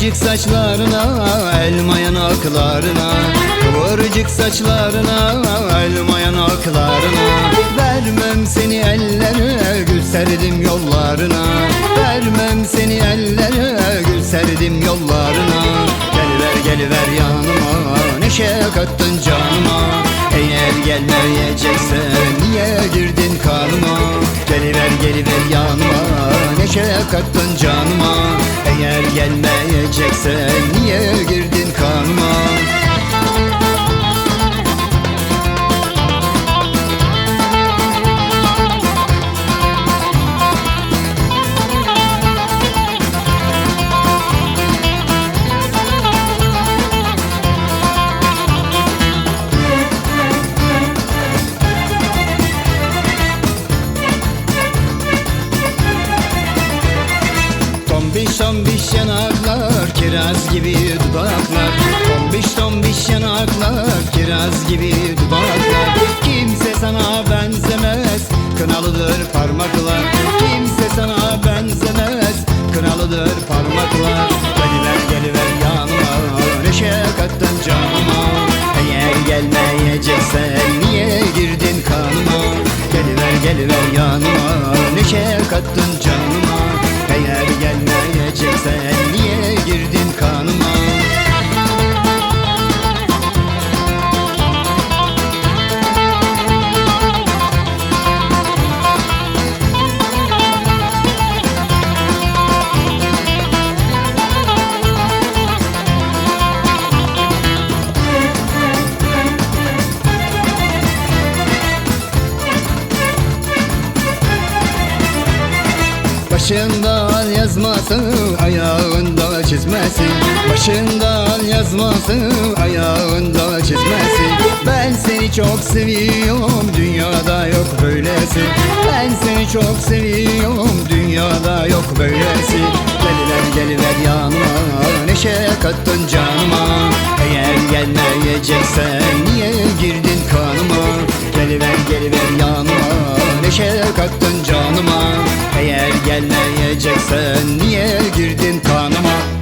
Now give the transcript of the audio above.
Kıvırcık saçlarına, elma yanaklarına, kıvırcık saçlarına, elma yanaklarına. Vermem seni ellere, gül serdim yollarına. Vermem seni ellere, gül serdim yollarına. Geliver geliver yanıma, neşe kattın canıma. Eğer gelmeyeceksen niye girdin kanıma? Geliver geliver yanıma, neşe kattın canıma. Eğer gelmeyeceksen niye girdin kanıma? Tombiş tombiş yanaklar, kiraz gibi dudaklar. Tombiş tombiş yanaklar, kiraz gibi dudaklar. Kimse sana benzemez, kınalıdır parmaklar. Kimse sana benzemez, kınalıdır parmaklar. Geliver geliver yanıma, neşe kattın canıma. Eğer gelmeyeceksen niye girdin kanıma? Geliver geliver yanıma, neşe kattın canıma. Eğer gelmeyeceksen niye girdin kanıma? Başında al yazması, ayağında çizmesi. Başında al yazması, ayağında çizmesi. Ben seni çok seviyorum, dünyada yok böylesi. Ben seni çok seviyorum, dünyada yok böylesi. Geliver geliver yanıma, neşe kattın canıma. Eğer gelmeyeceksen niye girdin kanıma? Geliver geliver yanıma, neşe kattın canıma. Eğer gelmeyeceksen niye girdin kanıma?